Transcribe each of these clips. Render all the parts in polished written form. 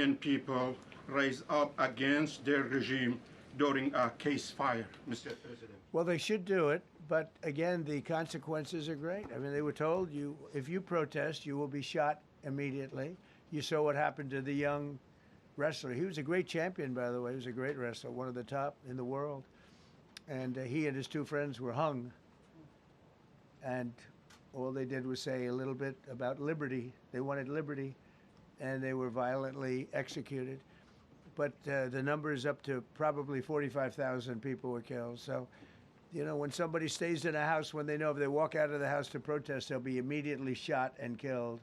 Iranian people rise up against their regime during a ceasefire, Mr. President? Well, they should do it, but again, the consequences are great. I mean, they were told if you protest, you will be shot immediately. You saw what happened to the young wrestler. He was a great champion, by the way. He was a great wrestler, one of the top in the world. And he and his two friends were hung. And all they did was say a little bit about liberty. They wanted liberty, and they were violently executed. But the number is up to probably 45,000 people were killed. So, you know, when somebody stays in a house, when they know if they walk out of the house to protest, they'll be immediately shot and killed.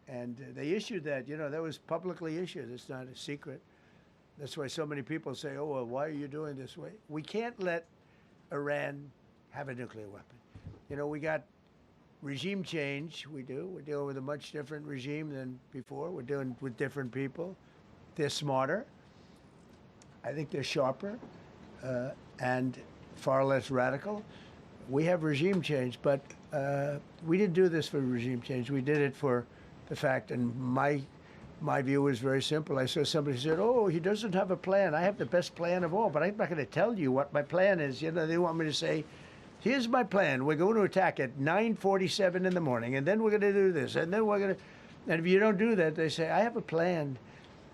And they issued that, you know, that was publicly issued. It's not a secret. That's why so many people say, oh, well, why are you doing this way? We can't let Iran have a nuclear weapon. You know, we got regime change. We do. We're dealing with a much different regime than before. We're dealing with different people. They're smarter. I think they're sharper and far less radical. We have regime change, but we didn't do this for regime change. We did it for the fact, and my view was very simple. I saw somebody said, oh, he doesn't have a plan. I have the best plan of all, but I'm not going to tell you what my plan is. You know, they want me to say, here's my plan. We're going to attack at 9:47 in the morning, and then we're going to do this, and then we're going to, and if you don't do that, they say, I have a plan.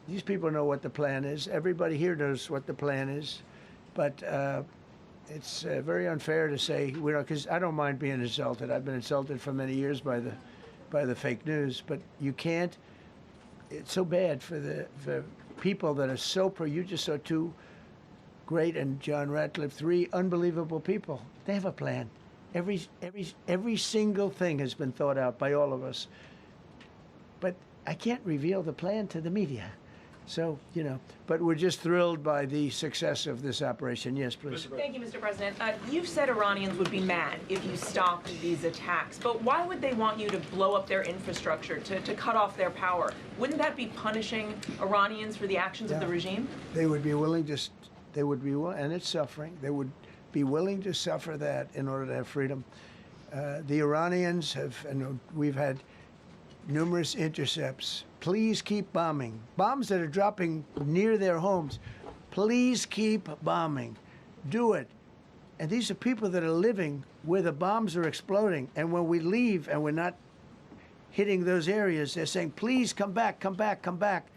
These people know what the plan is. Everybody here knows what the plan is, but it's very unfair to say we don't, because I don't mind being insulted. I've been insulted for many years by the fake news, but you can't. It's so bad for people that are so pro. You just saw two great, and John Ratcliffe, three unbelievable people. They have a plan. Every single thing has been thought out by all of us. But I can't reveal the plan to the media. So, you know, but we're just thrilled by the success of this operation. Yes, please. Thank you, Mr. President. You've said Iranians would be mad if you stopped these attacks, but why would they want you to blow up their infrastructure, to cut off their power? Wouldn't that be punishing Iranians for the actions of the regime? They would be willing to, and it's suffering, they would be willing to suffer that in order to have freedom. The Iranians have, and we've had numerous intercepts. Please keep bombing. Bombs that are dropping near their homes. Please keep bombing. Do it. And these are people that are living where the bombs are exploding. And when we leave and we're not hitting those areas, they're saying, please come back, come back, come back.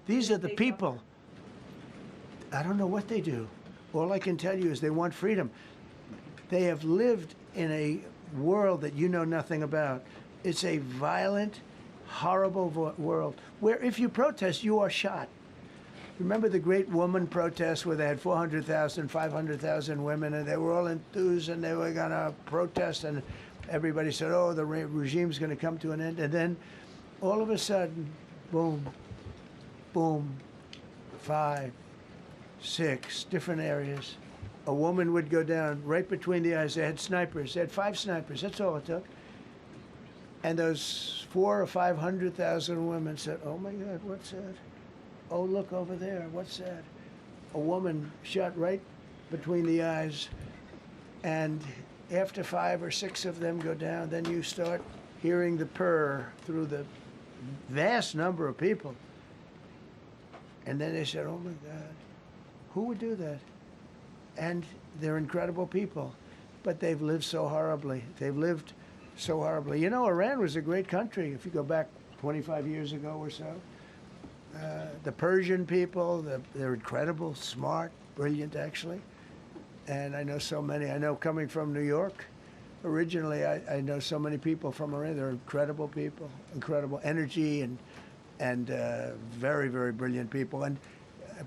These are the people. I don't know what they do. All I can tell you is they want freedom. They have lived in a world that you know nothing about. It's a violent, horrible world where if you protest, you are shot. Remember the great woman protests where they had 400,000, 500,000 women, and they were all enthused and they were going to protest, and everybody said, oh, the regime's going to come to an end. And then all of a sudden, boom, boom, 5, 6 different areas. A woman would go down right between the eyes. They had snipers. They had 5 snipers. That's all it took. And those 400,000 or 500,000 women said, oh my God, what's that? Oh, look over there, what's that? A woman shot right between the eyes. And after 5 or 6 of them go down, then you start hearing the purr through the vast number of people. And then they said, oh my God, who would do that? And they're incredible people, but they've lived so horribly. They've lived so horribly. You know, Iran was a great country if you go back 25 years ago or so. The Persian people, they're incredible, smart, brilliant, actually. And I know so many. I know coming from New York, originally, I know so many people from Iran. They're incredible people, incredible energy, and very, very brilliant people.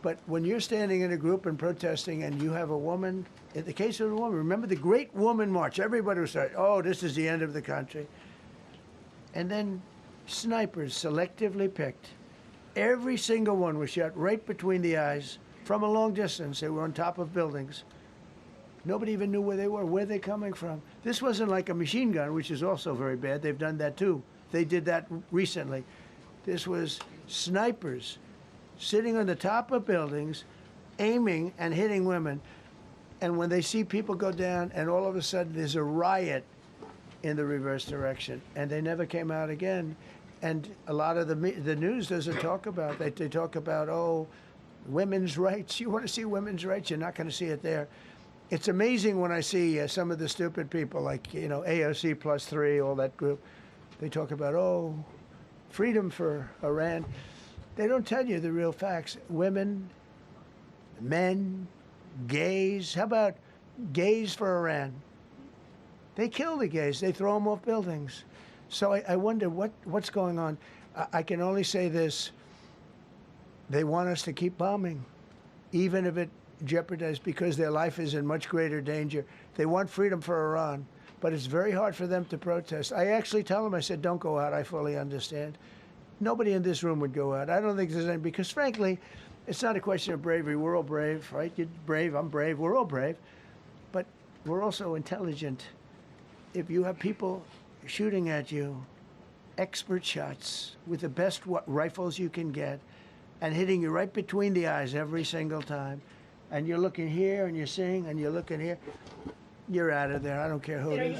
But when you're standing in a group and protesting and you have a woman, in the case of a woman, remember the Great Woman March, everybody was saying, oh, this is the end of the country. And then snipers selectively picked. Every single one was shot right between the eyes from a long distance. They were on top of buildings. Nobody even knew where they were, where they're coming from. This wasn't like a machine gun, which is also very bad. They've done that too. They did that recently. This was snipers sitting on the top of buildings, aiming and hitting women. And when they see people go down, and all of a sudden there's a riot in the reverse direction, and they never came out again. And a lot of the news doesn't talk about that. They talk about, oh, women's rights. You want to see women's rights? You're not going to see it there. It's amazing when I see some of the stupid people like, you know, AOC plus 3, all that group. They talk about, oh, freedom for Iran. They don't tell you the real facts. Women, men, gays. How about gays for Iran? They kill the gays. They throw them off buildings. So I wonder what's going on. I can only say this. They want us to keep bombing, even if it jeopardizes, because their life is in much greater danger. They want freedom for Iran, but it's very hard for them to protest. I actually tell them, I said, don't go out. I fully understand. Nobody in this room would go out. I don't think there's any, because frankly, it's not a question of bravery. We're all brave, right? You're brave, I'm brave, we're all brave. But we're also intelligent. If you have people shooting at you, expert shots with the best rifles you can get, and hitting you right between the eyes every single time, and you're looking here and you're seeing and you're looking here, you're out of there. I don't care who it is.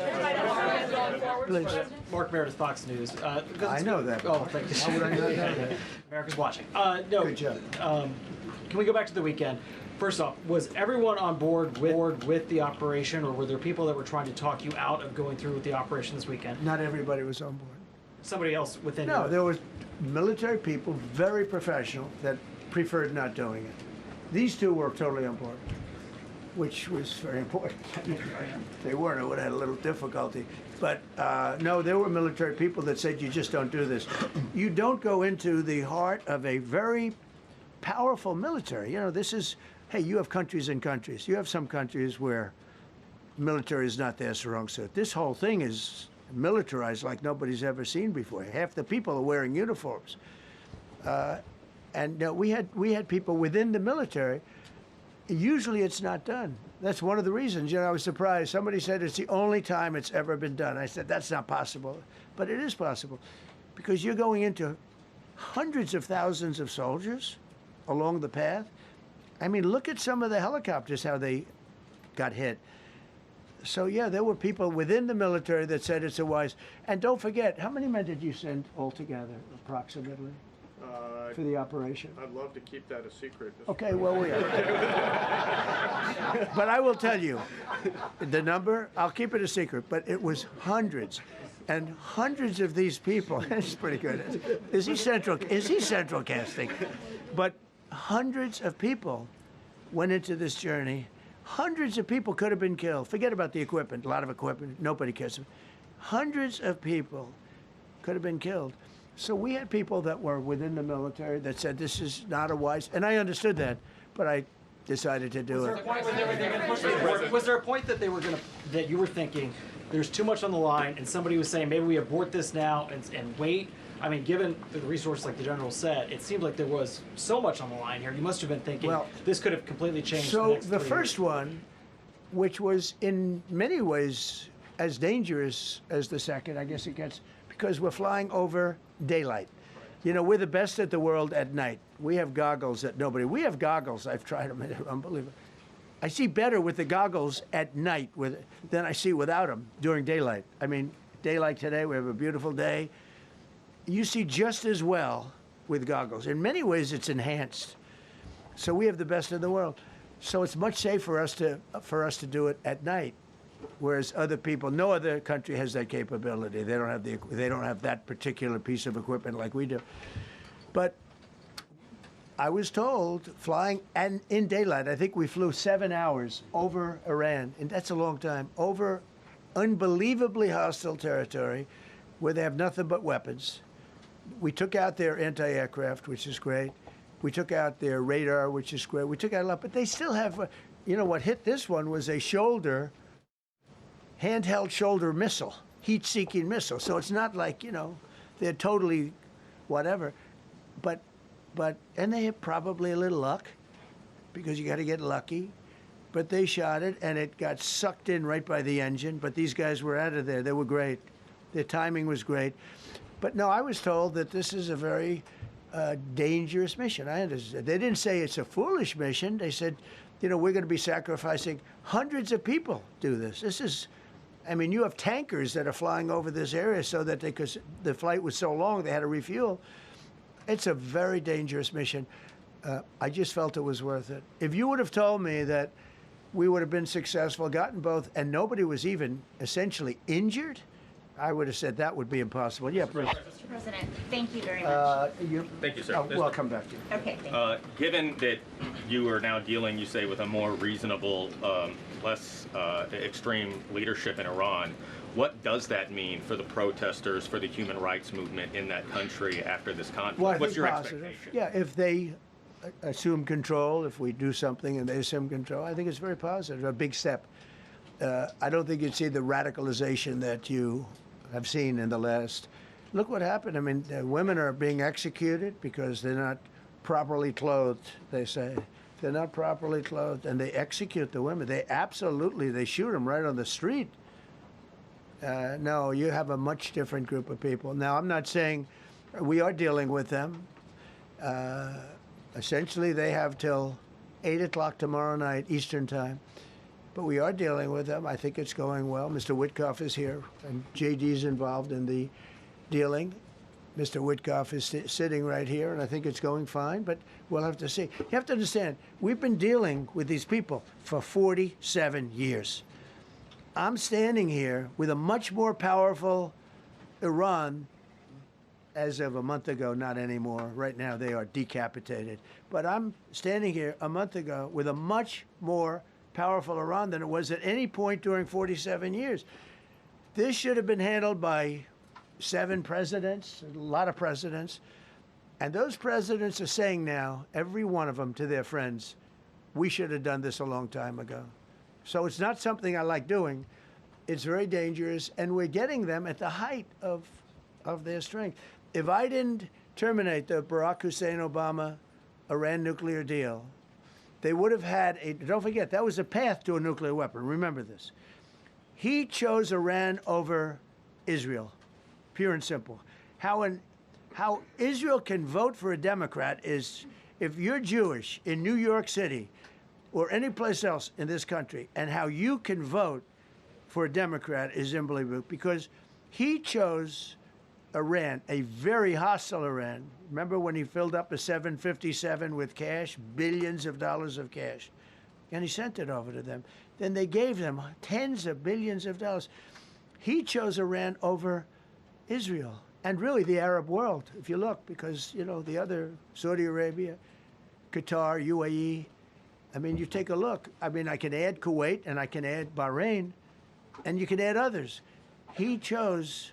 Please. Mark Meredith, Fox News. I know that. Oh, thank you. How would I not know that? America's watching. No. Good job. Can we go back to the weekend? First off, was everyone on board with the operation, or were there people that were trying to talk you out of going through with the operation this weekend? Not everybody was on board. Somebody else within No, you? there was military people, very professional, that preferred not doing it. These two were totally on board, which was very important. If they weren't, I would have had a little difficulty. But no, there were military people that said, you just don't do this. You don't go into the heart of a very powerful military. You know, this is, hey, you have countries and countries. You have some countries where military is not their strong suit. This whole thing is militarized like nobody's ever seen before. Half the people are wearing uniforms. And we had people within the military. Usually it's not done. That's one of the reasons. You know, I was surprised. Somebody said it's the only time it's ever been done. I said, that's not possible. But it is possible, because you're going into hundreds of thousands of soldiers along the path. I mean, look at some of the helicopters, how they got hit. So, yeah, there were people within the military that said it's a wise. And don't forget, how many men did you send altogether, approximately, for the operation? I'd love to keep that a secret. Okay, well, we are. But I will tell you, the number, I'll keep it a secret, but it was hundreds. And hundreds of these people, it's pretty good. Is he central casting? But hundreds of people went into this journey. Hundreds of people could have been killed. Forget about the equipment, a lot of equipment, nobody cares. Hundreds of people could have been killed. So we had people that were within the military that said this is not a wise, and I understood that, but I decided to do it. Was there a point that that you were thinking there's too much on the line, and somebody was saying maybe we abort this now and wait? I mean, given the resource, like the general said, it seemed like there was so much on the line here. You must have been thinking, well, this could have completely changed. So the first one, which was in many ways as dangerous as the second, I guess it gets, because we're flying over daylight. You know, we're the best at the world at night. We have goggles that nobody. We have goggles. I've tried them. They're unbelievable. I see better with the goggles at night than I see without them during daylight. I mean, daylight today, we have a beautiful day. You see just as well with goggles. In many ways, it's enhanced. So we have the best in the world. So it's much safer for us to do it at night, whereas other people, no other country has that capability. They don't have that particular piece of equipment like we do. But I was told, flying and in daylight, I think we flew 7 hours over Iran, and that's a long time, over unbelievably hostile territory where they have nothing but weapons. We took out their anti-aircraft, which is great. We took out their radar, which is great. We took out a lot, but they still have, you know, what hit this one was a handheld shoulder missile, heat-seeking missile. So it's not like, you know, they're totally whatever. And they had probably a little luck, because you got to get lucky. But they shot it, and it got sucked in right by the engine. But these guys were out of there. They were great. Their timing was great. But no, I was told that this is a very dangerous mission. I understand. They didn't say it's a foolish mission. They said, you know, we're going to be sacrificing hundreds of people do this. This is I mean, you have tankers that are flying over this area so that because the flight was so long, they had to refuel. It's a very dangerous mission. I just felt it was worth it. If you would have told me that we would have been successful, gotten both, and nobody was even essentially injured, I would have said that would be impossible. Yeah, please. Mr. President, thank you very much. Thank you, sir. Well, I'll come back to you. Okay, thank you. Given that you are now dealing, you say, with a more reasonable, less extreme leadership in Iran, what does that mean for the protesters, for the human rights movement in that country after this conflict? Well, I What's think your positive. expectation? Yeah, if they assume control, if we do something and they assume control, I think it's very positive, a big step. I don't think you'd see the radicalization that you have seen in the last. Look what happened. I mean, women are being executed because they're not properly clothed, they say. They're not properly clothed, and they execute the women. They shoot them right on the street. No, you have a much different group of people. Now, I'm not saying we are dealing with them. Essentially, they have till 8 o'clock tomorrow night, Eastern time. But we are dealing with them. I think it's going well. Mr. Witkoff is here, and JD's involved in the dealing. Mr. Witkoff is sitting right here, and I think it's going fine, but we'll have to see. You have to understand, we've been dealing with these people for 47 years. I'm standing here with a much more powerful Iran as of a month ago, not anymore. Right now, they are decapitated. But I'm standing here a month ago with a much more powerful Iran than it was at any point during 47 years. This should have been handled by 7 presidents, a lot of presidents. And those presidents are saying now, every one of them to their friends, we should have done this a long time ago. So it's not something I like doing. It's very dangerous, and we're getting them at the height of their strength. If I didn't terminate the Barack Hussein Obama Iran nuclear deal, they would have had don't forget, that was a path to a nuclear weapon. Remember this. He chose Iran over Israel, pure and simple. How Israel can vote for a Democrat is if you're Jewish in New York City or any place else in this country, and how you can vote for a Democrat is unbelievable, because he chose Iran, a very hostile Iran. Remember when he filled up a 757 with cash, billions of dollars of cash, and he sent it over to them. Then they gave them tens of billions of dollars. He chose Iran over Israel and really the Arab world, if you look, because, you know, the other, Saudi Arabia, Qatar, UAE, I mean, you take a look. I mean, I can add Kuwait and I can add Bahrain, and you can add others. He chose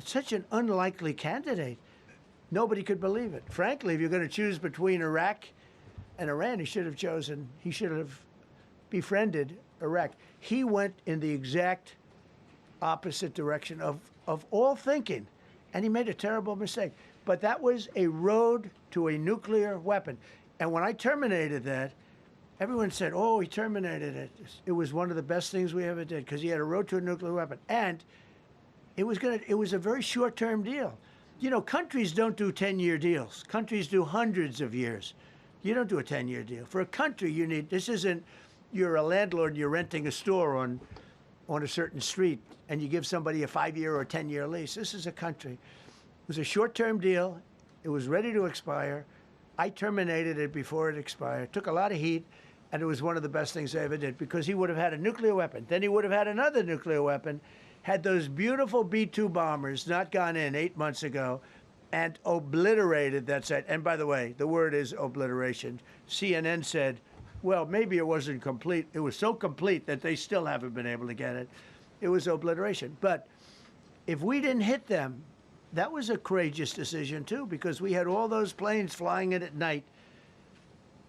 such an unlikely candidate. Nobody could believe it. Frankly, if you're going to choose between Iraq and Iran, he should have befriended Iraq. He went in the exact opposite direction of all thinking, and he made a terrible mistake. But that was a road to a nuclear weapon. And when I terminated that, everyone said, oh, he terminated it. It was one of the best things we ever did because he had a road to a nuclear weapon. And it was a very short-term deal. You know, countries don't do 10-year deals. Countries do hundreds of years. You don't do a 10-year deal. For a country, this isn't, you're a landlord and you're renting a store on a certain street and you give somebody a 5-year or 10-year lease. This is a country. It was a short-term deal. It was ready to expire. I terminated it before it expired. Took a lot of heat, and it was one of the best things I ever did because he would have had a nuclear weapon. Then he would have had another nuclear weapon, had those beautiful B-2 bombers not gone in 8 months ago and obliterated that site. And by the way, the word is obliteration. CNN said, well, maybe it wasn't complete. It was so complete that they still haven't been able to get it. It was obliteration. But if we didn't hit them, that was a courageous decision, too, because we had all those planes flying in at night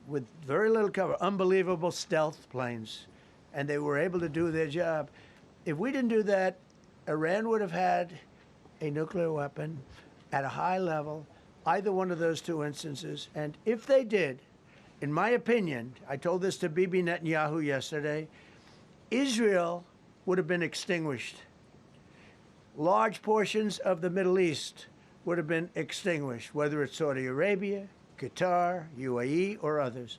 with very little cover, unbelievable stealth planes, and they were able to do their job. If we didn't do that, Iran would have had a nuclear weapon at a high level, either one of those two instances. And if they did, in my opinion, I told this to Bibi Netanyahu yesterday, Israel would have been extinguished. Large portions of the Middle East would have been extinguished, whether it's Saudi Arabia, Qatar, UAE, or others.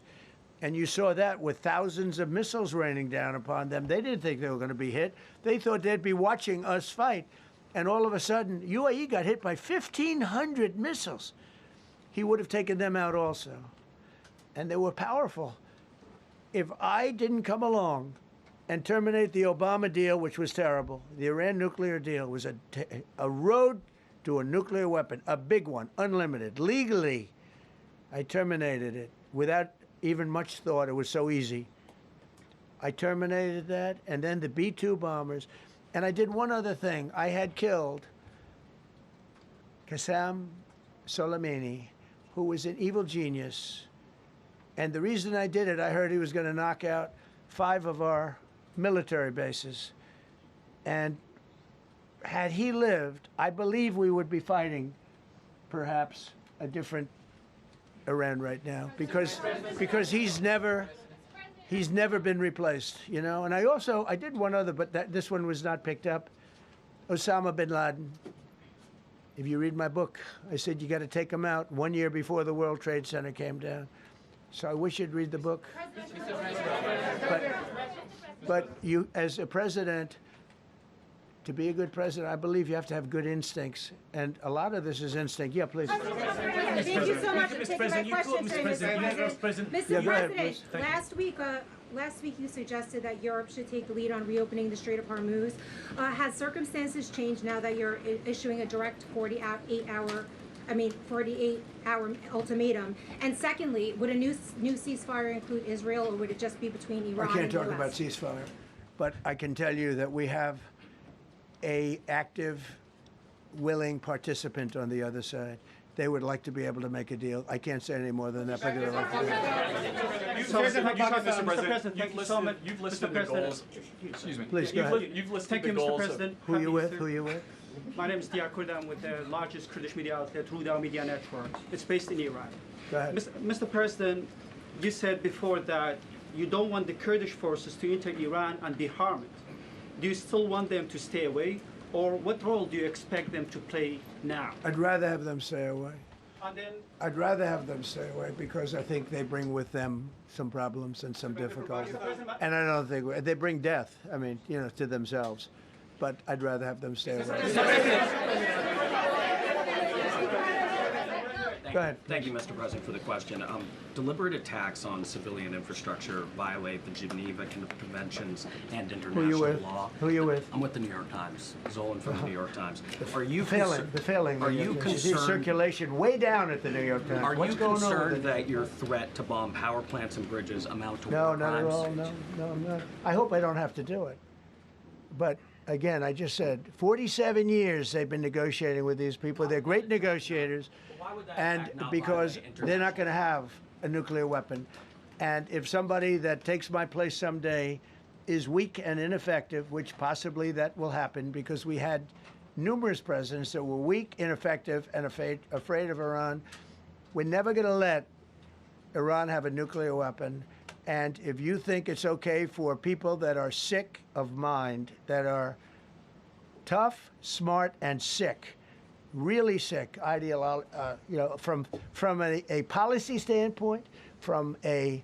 And you saw that with thousands of missiles raining down upon them. They didn't think they were going to be hit. They thought they'd be watching us fight. And all of a sudden, UAE got hit by 1,500 missiles. He would have taken them out also. And they were powerful. If I didn't come along and terminate the Obama deal, which was terrible, the Iran nuclear deal was a road to a nuclear weapon, a big one, unlimited, legally. I terminated it without even much thought. It was so easy. I terminated that, and then the B-2 bombers. And I did one other thing. I had killed Qasem Soleimani, who was an evil genius. And the reason I did it, I heard he was going to knock out 5 of our military bases. And had he lived, I believe we would be fighting perhaps a different Iran right now, because he's never been replaced, you know. And I did one other, but this one was not picked up. Osama bin Laden. If you read my book, I said you got to take him out 1 year before the World Trade Center came down. So I wish you'd read the book. But you, as a president, to be a good president, I believe you have to have good instincts. And a lot of this is instinct. Yeah, please. Thank you so much for taking my question, Mr. President. Mr. President, last week you suggested that Europe should take the lead on reopening the Strait of Hormuz. Has circumstances changed now that you're issuing a direct 48-hour ultimatum? And secondly, would a new ceasefire include Israel, or would it just be between Iran and the US? I can't talk about ceasefire, but I can tell you that we have a active, willing participant on the other side. They would like to be able to make a deal. I can't say any more than that, but they'd like to do it. You've listed the goals. Excuse me. Please, go ahead. You've listed the goals. Mr. President. Who are you with? Who are you with? My name is Diyar Kurd. I'm with the largest Kurdish media outlet, Ruda Media Network. It's based in Iran. Go ahead. Mr. President, you said before that you don't want the Kurdish forces to enter Iran and deharm it. Do you still want them to stay away? Or what role do you expect them to play now? I'd rather have them stay away. And then, I'd rather have them stay away because I think they bring with them some problems and some difficulties. And I don't think they bring death, I mean, you know, to themselves. But I'd rather have them stay away. Go ahead. Thank you, Mr. President, for the question. Deliberate attacks on civilian infrastructure violate the Geneva Conventions and international law. Who are you with? I'm with the New York Times. Zolan from the New York Times. Are you failing? Are you concerned? Circulation way down at the New York Times. Are What's you going concerned on that your threat to bomb power plants and bridges amount to No, war not crimes? at all. No, I'm not. I hope I don't have to do it. But again, I just said 47 years they've been negotiating with these people. They're great negotiators, and because they're not going to have a nuclear weapon. And if somebody that takes my place someday is weak and ineffective, which possibly that will happen because we had numerous presidents that were weak, ineffective, and afraid of Iran, we're never going to let Iran have a nuclear weapon. And if you think it's okay for people that are sick of mind, that are tough, smart, and sick, really sick, you know, from a policy standpoint, from a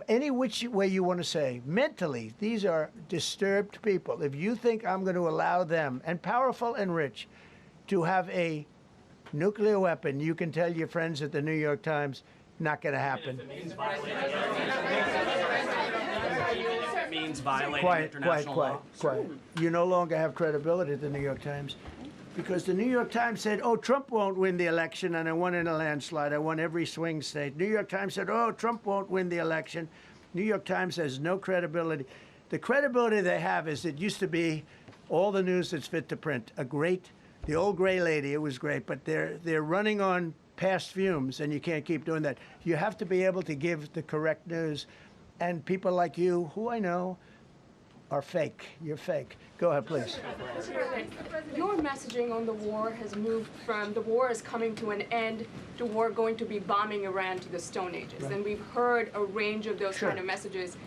any which way you want to say, mentally, these are disturbed people. If you think I'm going to allow them, and powerful and rich, to have a nuclear weapon, you can tell your friends at the New York Times, not going to happen. It means violating international law. Quiet. You no longer have credibility at the New York Times because the New York Times said, oh, Trump won't win the election, and I won in a landslide. I won every swing state. New York Times said, oh, Trump won't win the election. New York Times has no credibility. The credibility they have is it used to be all the news that's fit to print. The old gray lady, it was great, but they're running on past fumes, and you can't keep doing that. You have to be able to give the correct news. And people like you, who I know, are fake. You're fake. Go ahead, please. Your messaging on the war has moved from the war is coming to an end to war going to be bombing Iran to the Stone Ages. Right. And we've heard a range of those kind of messages.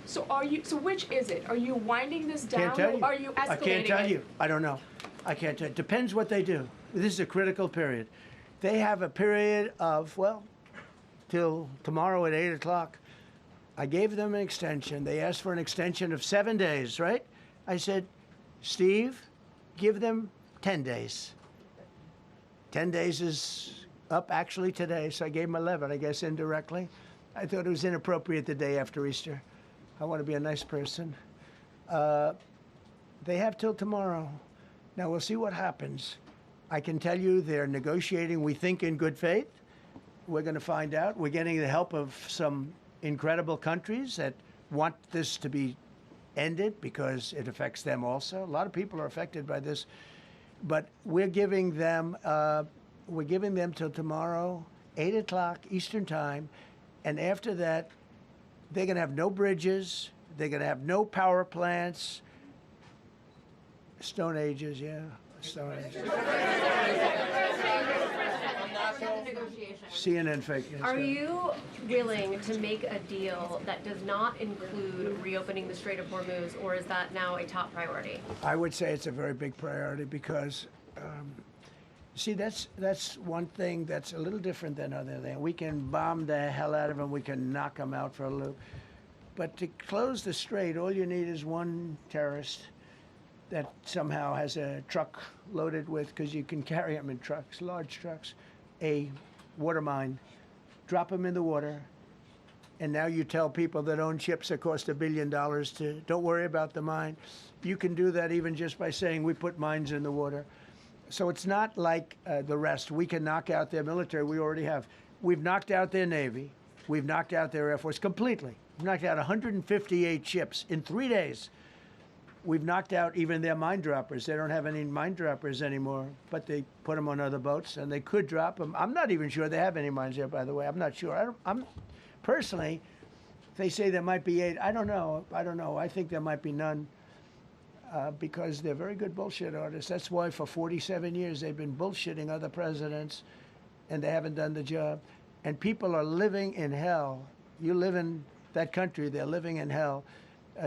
So so which is it? Are you winding this down or are you escalating I can't tell you. I don't know. I can't tell you. Depends what they do. This is a critical period. They have a period of, well, till tomorrow at 8 o'clock. I gave them an extension. They asked for an extension of 7 days, right? I said, Steve, give them 10 days. 10 days is up actually today, so I gave them 11, I guess, indirectly. I thought it was inappropriate the day after Easter. I want to be a nice person. They have till tomorrow. Now, we'll see what happens. I can tell you they're negotiating, we think, in good faith. We're going to find out. We're getting the help of some incredible countries that want this to be ended because it affects them also. A lot of people are affected by this. But we're giving them till tomorrow, 8 o'clock Eastern time. And after that, they're going to have no bridges. They're going to have no power plants. Stone Ages, yeah. Stone Ages. CNN fake news. Are you willing to make a deal that does not include reopening the Strait of Hormuz, or is that now a top priority? I would say it's a very big priority because, see, that's one thing that's a little different than other things. We can bomb the hell out of them. We can knock them out for a loop. But to close the strait, all you need is one terrorist that somehow has a truck loaded with, because you can carry them in trucks, large trucks, a water mine, drop them in the water, and now you tell people that own ships that cost $1 billion to don't worry about the mine. You can do that even just by saying we put mines in the water. So it's not like the rest. We can knock out their military. We already have. We've knocked out their Navy. We've knocked out their Air Force completely. We've knocked out 158 ships in 3 days. We've knocked out even their mine droppers. They don't have any mine droppers anymore, but they put them on other boats, and they could drop them. I'm not even sure they have any mines there, by the way. I'm not sure. I'm personally, they say there might be 8. I don't know. I think there might be none because they're very good bullshit artists. That's why for 47 years they've been bullshitting other presidents, and they haven't done the job. And people are living in hell. You live in that country, they're living in hell.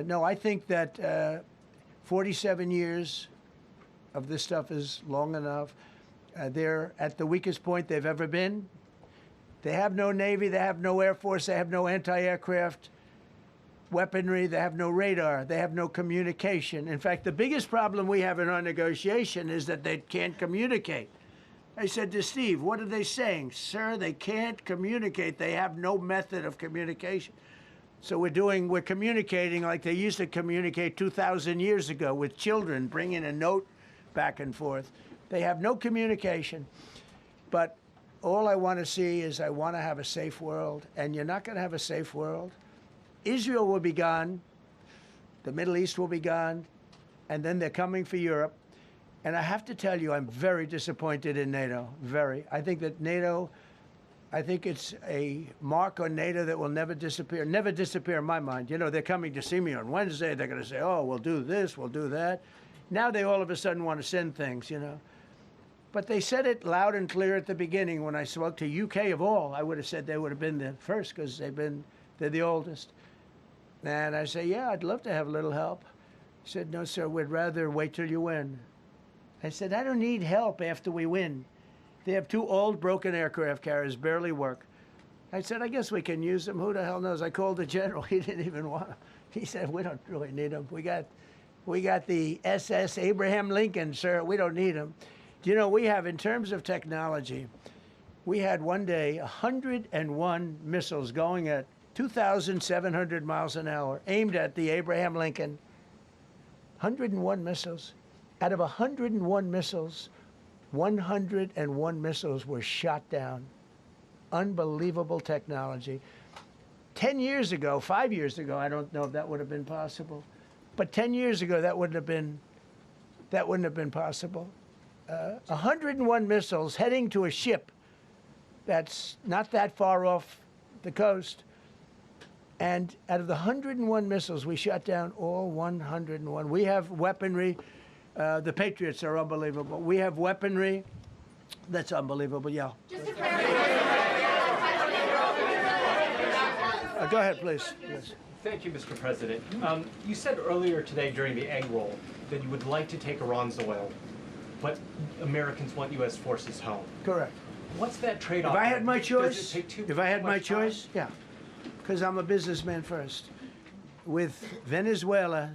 No, I think that 47 years of this stuff is long enough. They're at the weakest point they've ever been. They have no Navy, they have no Air Force, they have no anti-aircraft weaponry, they have no radar, they have no communication. In fact, the biggest problem we have in our negotiation is that they can't communicate. I said to Steve, what are they saying? Sir, they can't communicate. They have no method of communication. So we're communicating like they used to communicate 2,000 years ago with children, bringing a note back and forth. They have no communication. But all I want to see is I want to have a safe world, and you're not going to have a safe world. Israel will be gone. The Middle East will be gone. And then they're coming for Europe. And I have to tell you, I'm very disappointed in NATO, very. I think that NATO... I think it's a mark on NATO that will never disappear in my mind. You know, they're coming to see me on Wednesday. They're going to say, oh, we'll do this, we'll do that. Now they all of a sudden want to send things, you know. But they said it loud and clear at the beginning. When I spoke to UK of all, I would have said they would have been the first because they're the oldest. And I say, yeah, I'd love to have a little help. He said, no, sir, we'd rather wait till you win. I said, I don't need help after we win. They have 2 old, broken aircraft carriers, barely work. I said, I guess we can use them. Who the hell knows? I called the general. He didn't even want them. He said, we don't really need them. We got the SS Abraham Lincoln, sir. We don't need them. Do you know, we have, in terms of technology, we had one day 101 missiles going at 2,700 miles an hour, aimed at the Abraham Lincoln. 101 missiles. Out of 101 missiles, 101 missiles were shot down. Unbelievable technology. 10 years ago, 5 years ago, I don't know if that would have been possible, but 10 years ago, that wouldn't have been possible. 101 missiles heading to a ship that's not that far off the coast. And out of the 101 missiles, we shot down all 101. We have weaponry. The Patriots are unbelievable. We have weaponry that's unbelievable, yeah. Just to clarify. Go ahead, please. Yes. Thank you, Mr. President. You said earlier today during the egg roll that you would like to take Iran's oil, but Americans want U.S. forces home. Correct. What's that trade-off? If I had my Does it choice, take too if I had my much time? choice, yeah, because I'm a businessman first. With Venezuela,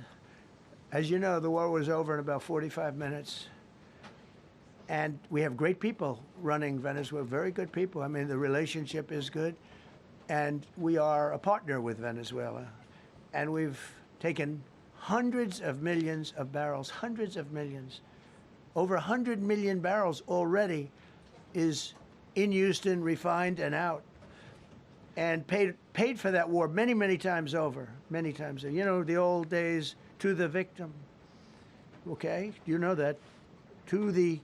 as you know, the war was over in about 45 minutes. And we have great people running Venezuela, very good people. I mean, the relationship is good. And we are a partner with Venezuela. And we've taken hundreds of millions of barrels, hundreds of millions. Over 100 million barrels already is in Houston, refined and out. And paid for that war many, many times over, many times. You know, the old days, to the victim. Okay, you know that. To the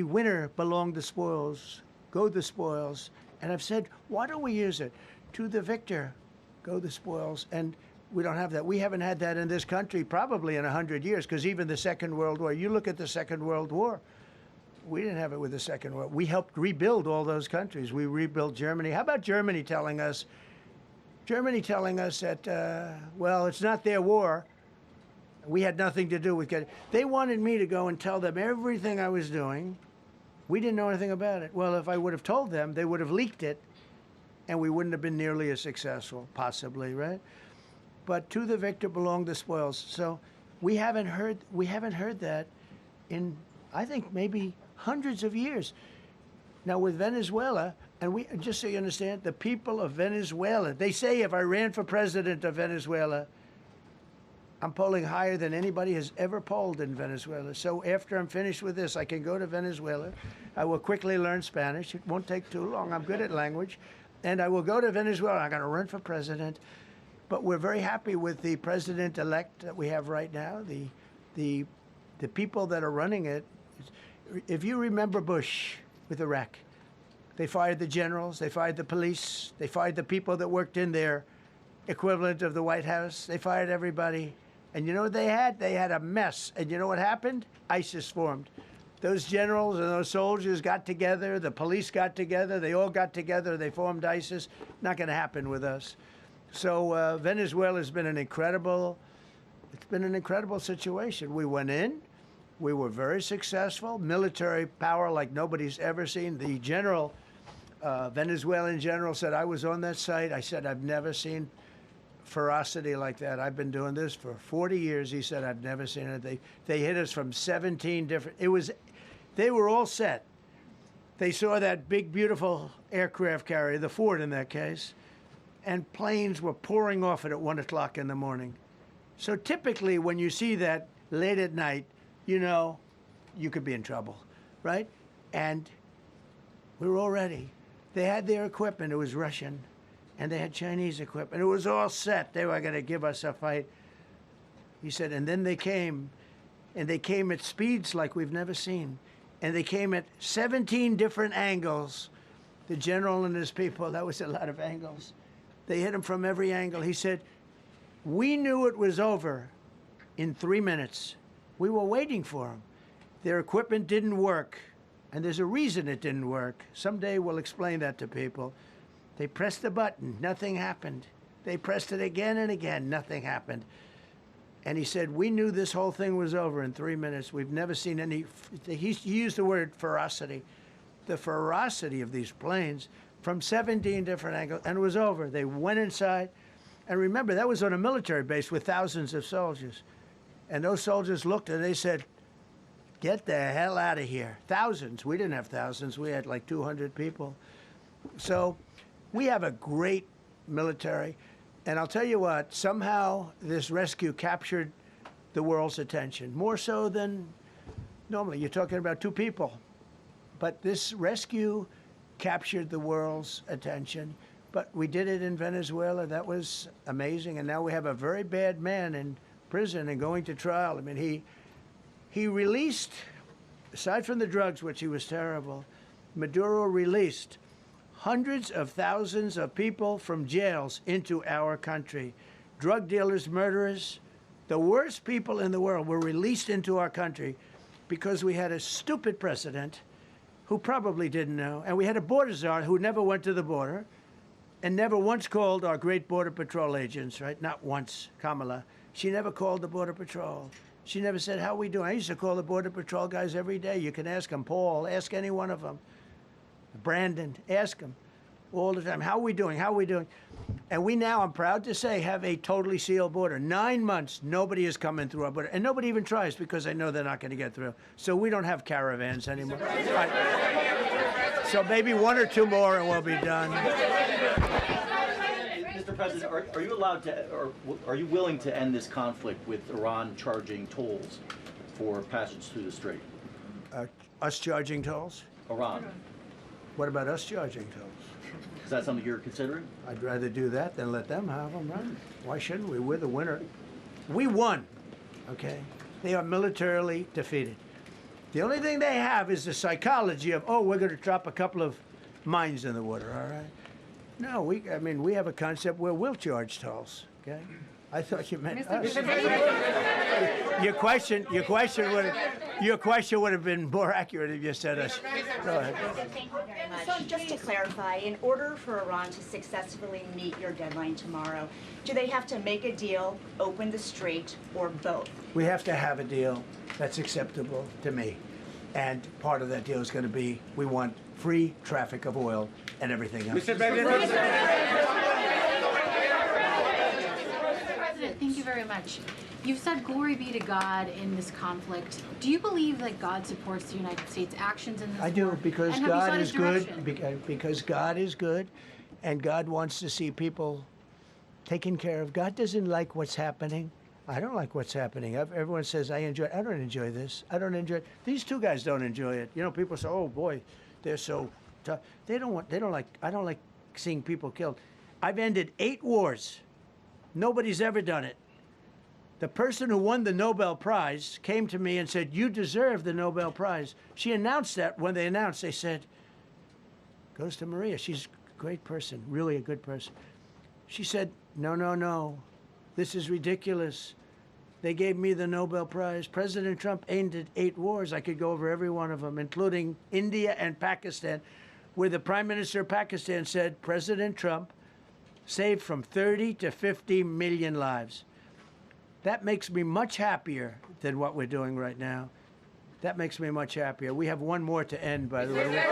winner belong the spoils, go the spoils. And I've said, why don't we use it? To the victor, go the spoils. And we don't have that. We haven't had that in this country probably in 100 years, because even the Second World War, you look at the Second World War, we didn't have it with the Second World War. We helped rebuild all those countries. We rebuilt Germany. How about Germany telling us that, well, it's not their war. We had nothing to do with it. They wanted me to go and tell them everything I was doing. We didn't know anything about it. Well, if I would have told them, they would have leaked it, and we wouldn't have been nearly as successful, possibly, right? But to the victor belong the spoils. So we haven't heard that in, I think, maybe hundreds of years. Now with Venezuela, and we, just so you understand, the people of Venezuela, they say if I ran for president of Venezuela, I'm polling higher than anybody has ever polled in Venezuela. So after I'm finished with this, I can go to Venezuela. I will quickly learn Spanish. It won't take too long. I'm good at language. And I will go to Venezuela. I'm going to run for president. But we're very happy with the president-elect that we have right now, the people that are running it. If you remember Bush with Iraq, they fired the generals, they fired the police, they fired the people that worked in their equivalent of the White House. They fired everybody. And you know what they had? They had a mess. And you know what happened? ISIS formed. Those generals and those soldiers got together. The police got together. They all got together. They formed ISIS. Not going to happen with us. So Venezuela has been an incredible situation. We went in. We were very successful. Military power like nobody's ever seen. The general, Venezuelan general, said, I was on that site. I said, I've never seen ferocity like that. I've been doing this for 40 years. He said, I've never seen it. They hit us from 17 different, they were all set. They saw that big, beautiful aircraft carrier, the Ford in that case, and planes were pouring off it at 1 o'clock in the morning. So typically when you see that late at night, you know, you could be in trouble, right? And we were all ready. They had their equipment. It was Russian. And they had Chinese equipment. It was all set. They were going to give us a fight. He said, and then they came, and they came at speeds like we've never seen. And they came at 17 different angles. The general and his people, that was a lot of angles. They hit him from every angle. He said, we knew it was over in 3 minutes. We were waiting for them. Their equipment didn't work. And there's a reason it didn't work. Someday we'll explain that to people. They pressed the button, nothing happened. They pressed it again and again, nothing happened. And he said, we knew this whole thing was over in 3 minutes. We've never seen any, he used the word ferocity. The ferocity of these planes from 17 different angles, and it was over. They went inside. And remember, that was on a military base with thousands of soldiers. And those soldiers looked and they said, get the hell out of here. Thousands. We didn't have thousands. We had like 200 people. So we have a great military. And I'll tell you what, somehow this rescue captured the world's attention, more so than normally. You're talking about 2 people. But this rescue captured the world's attention. But we did it in Venezuela. That was amazing. And now we have a very bad man in prison and going to trial. I mean, he released, aside from the drugs, which he was terrible, Maduro released hundreds of thousands of people from jails into our country. Drug dealers, murderers, the worst people in the world were released into our country because we had a stupid president who probably didn't know, and we had a border czar who never went to the border and never once called our great Border Patrol agents, right? Not once, Kamala. She never called the Border Patrol. She never said, how are we doing? I used to call the Border Patrol guys every day. You can ask them, Paul, ask any one of them. Brandon, ask them all the time, how are we doing? How are we doing? And we now, I'm proud to say, have a totally sealed border. 9 months, nobody is coming through our border. And nobody even tries because they know they're not going to get through. So we don't have caravans anymore. So maybe 1 or 2 more and we'll be done. Mr. President, are you allowed to, or are you willing to end this conflict with Iran charging tolls for passage through the strait? Us charging tolls? Iran. What about us charging tolls? Is that something you're considering? I'd rather do that than let them have them run. Why shouldn't we? We're the winner. We won, okay? They are militarily defeated. The only thing they have is the psychology of, oh, we're going to drop a couple of mines in the water, all right? No, I mean, we have a concept where we'll charge tolls, okay? I thought you meant us. Your question would have been more accurate if you said us. Go ahead. Thank you very much. So just to clarify, in order for Iran to successfully meet your deadline tomorrow, do they have to make a deal, open the strait, or both? We have to have a deal that's acceptable to me. And part of that deal is going to be we want free traffic of oil and everything else. Mr. President, thank you very much. You've said glory be to God in this conflict. Do you believe that God supports the United States' actions in this I do, war? because And have you God sought is his good. direction? Because God is good, and God wants to see people taken care of. God doesn't like what's happening. I don't like what's happening. Everyone says I enjoy it. I don't enjoy this. I don't enjoy it. These 2 guys don't enjoy it. You know, people say, "Oh boy, they're so tough." I don't like seeing people killed. I've ended 8 wars. Nobody's ever done it. The person who won the Nobel Prize came to me and said, "You deserve the Nobel Prize." She announced that when they announced, they said, "Goes to Maria. She's a great person, really a good person." She said, "No, no, no. This is ridiculous. They gave me the Nobel Prize. President Trump ended 8 wars. I could go over every one of them, including India and Pakistan, where the Prime Minister of Pakistan said, President Trump saved from 30 to 50 million lives. That makes me much happier than what we're doing right now. That makes me much happier. We have 1 more to end, by the way.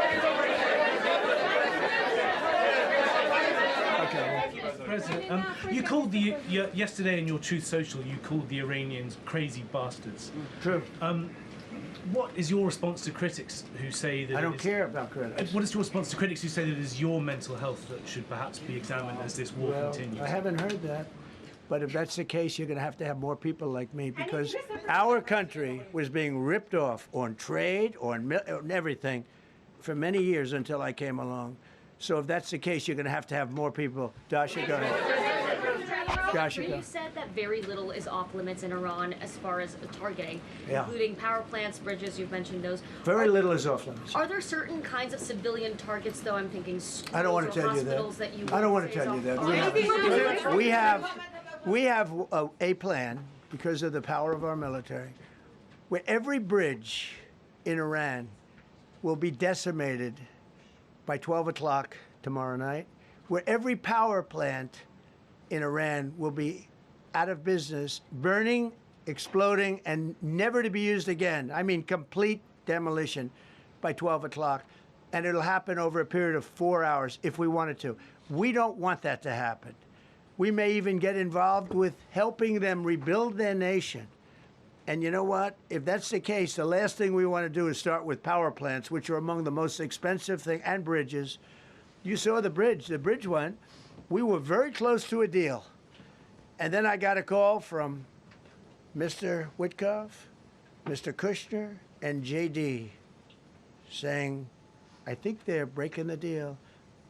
President, you called yesterday in your Truth Social, you called the Iranians crazy bastards. True. What is your response to critics who say that... I don't care about critics. What is your response to critics who say that it is your mental health that should perhaps be examined as this war continues? I haven't heard that. But if that's the case, you're going to have more people like me, because our country was being ripped off on trade, on everything, for many years until I came along. So if that's the case, you're going to have more people. Dasha, go ahead. Dasha, go. You said that very little is off limits in Iran as far as targeting, Yeah. including power plants, bridges, you've mentioned those. Very little is off limits. Are there certain kinds of civilian targets, though? I'm thinking schools I don't want to or tell you hospitals that. you I don't want would to say tell you is that. off- We have a plan, because of the power of our military, where every bridge in Iran will be decimated by 12 o'clock tomorrow night, where every power plant in Iran will be out of business, burning, exploding, and never to be used again. I mean, complete demolition by 12 o'clock. And it'll happen over a period of 4 hours if we wanted to. We don't want that to happen. We may even get involved with helping them rebuild their nation. And you know what? If that's the case, the last thing we want to do is start with power plants, which are among the most expensive thing, and bridges. You saw the bridge. The bridge went. We were very close to a deal. And then I got a call from Mr. Witkoff, Mr. Kushner, and JD saying, I think they're breaking the deal.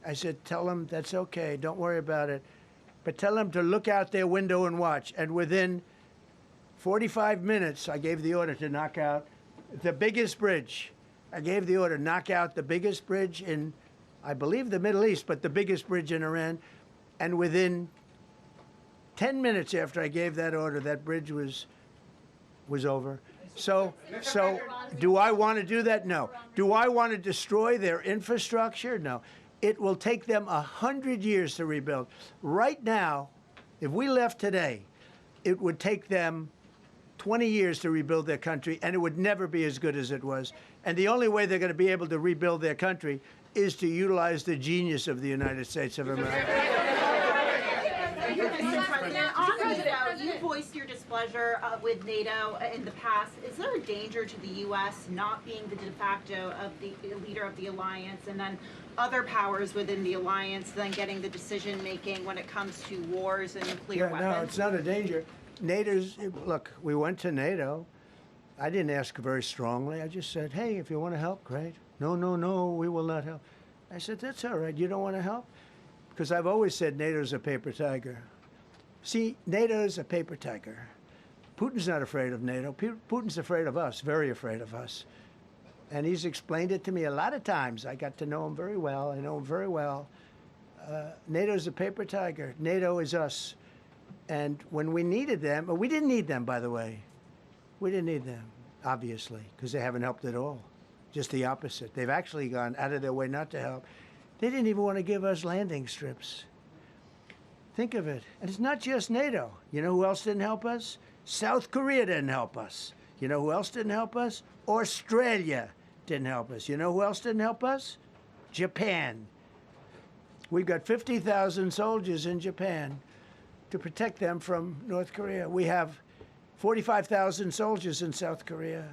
I said, tell them that's okay. Don't worry about it. But tell them to look out their window and watch. And within 45 minutes, I gave the order to knock out the biggest bridge. I gave the order, knock out the biggest bridge in, I believe, the Middle East, but the biggest bridge in Iran. And within 10 minutes after I gave that order, that bridge was over. So do I want to do that? No. Do I want to destroy their infrastructure? No. It will take them 100 years to rebuild. Right now, if we left today, it would take them 20 years to rebuild their country, and it would never be as good as it was. And the only way they're going to be able to rebuild their country is to utilize the genius of the United States of America. On NATO, you voiced your displeasure with NATO in the past. Is there a danger to the U.S. not being the de facto of the leader of the alliance, and then other powers within the alliance then getting the decision making when it comes to wars and nuclear weapons? No, it's not a danger. Look, we went to NATO. I didn't ask very strongly. I just said, hey, if you want to help, great. No, no, no, we will not help. I said, that's all right. You don't want to help? Because I've always said NATO's a paper tiger. See, NATO's a paper tiger. Putin's not afraid of NATO. Putin's afraid of us, very afraid of us. And he's explained it to me a lot of times. I got to know him very well. I know him very well. NATO's a paper tiger. NATO is us. And when we needed them, we didn't need them, by the way. We didn't need them, obviously, because they haven't helped at all. Just the opposite. They've actually gone out of their way not to help. They didn't even want to give us landing strips. Think of it. And it's not just NATO. You know who else didn't help us? South Korea didn't help us. You know who else didn't help us? Australia didn't help us. You know who else didn't help us? Japan. We've got 50,000 soldiers in Japan to protect them from North Korea. We have 45,000 soldiers in South Korea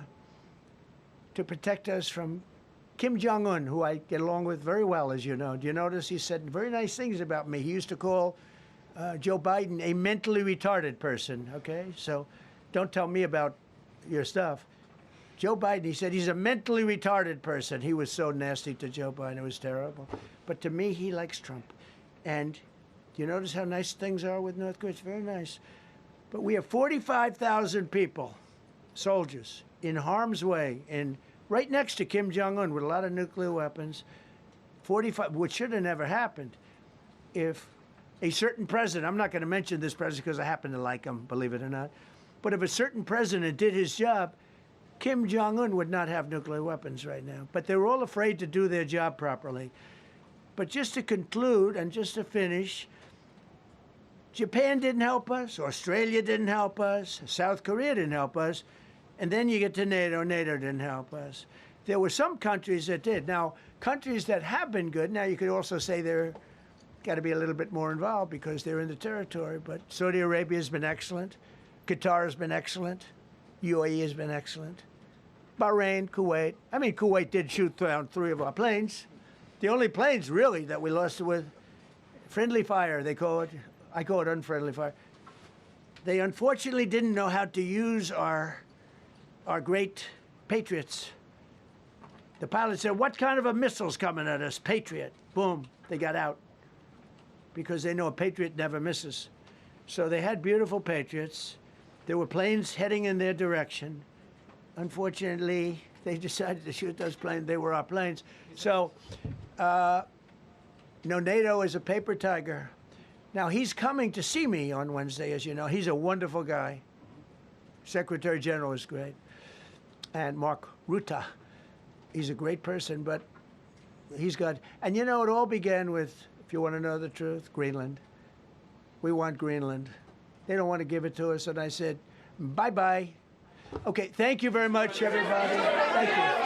to protect us from Kim Jong-un, who I get along with very well, as you know. Do you notice he said very nice things about me? He used to call Joe Biden a mentally retarded person, okay? So don't tell me about your stuff. Joe Biden, he said he's a mentally retarded person. He was so nasty to Joe Biden. It was terrible. But to me, he likes Trump. And do you notice how nice things are with North Korea? It's very nice. But we have 45,000 people, soldiers, in harm's way, and right next to Kim Jong-un with a lot of nuclear weapons. 45, which should have never happened if a certain president, I'm not going to mention this president because I happen to like him, believe it or not, but if a certain president did his job, Kim Jong-un would not have nuclear weapons right now. But they were all afraid to do their job properly. But just to conclude and just to finish, Japan didn't help us, Australia didn't help us, South Korea didn't help us, and then you get to NATO, NATO didn't help us. There were some countries that did. Now, countries that have been good, now you could also say they're got to be a little bit more involved because they're in the territory, but Saudi Arabia has been excellent, Qatar has been excellent, UAE has been excellent, Bahrain, Kuwait. I mean, Kuwait did shoot down 3 of our planes. The only planes, really, that we lost with friendly fire, they call it. I call it unfriendly fire. They unfortunately didn't know how to use our great Patriots. The pilot said, what kind of a missile's coming at us? Patriot. Boom, they got out. Because they know a Patriot never misses. So they had beautiful Patriots. There were planes heading in their direction. Unfortunately, they decided to shoot those planes. They were our planes. So, NATO is a paper tiger. Now, he's coming to see me on Wednesday, as you know. He's a wonderful guy. Secretary General is great. And Mark Rutte, he's a great person, but he's got... And it all began with, if you want to know the truth, Greenland. We want Greenland. They don't want to give it to us, and I said, bye-bye. Okay, thank you very much, everybody. Thank you.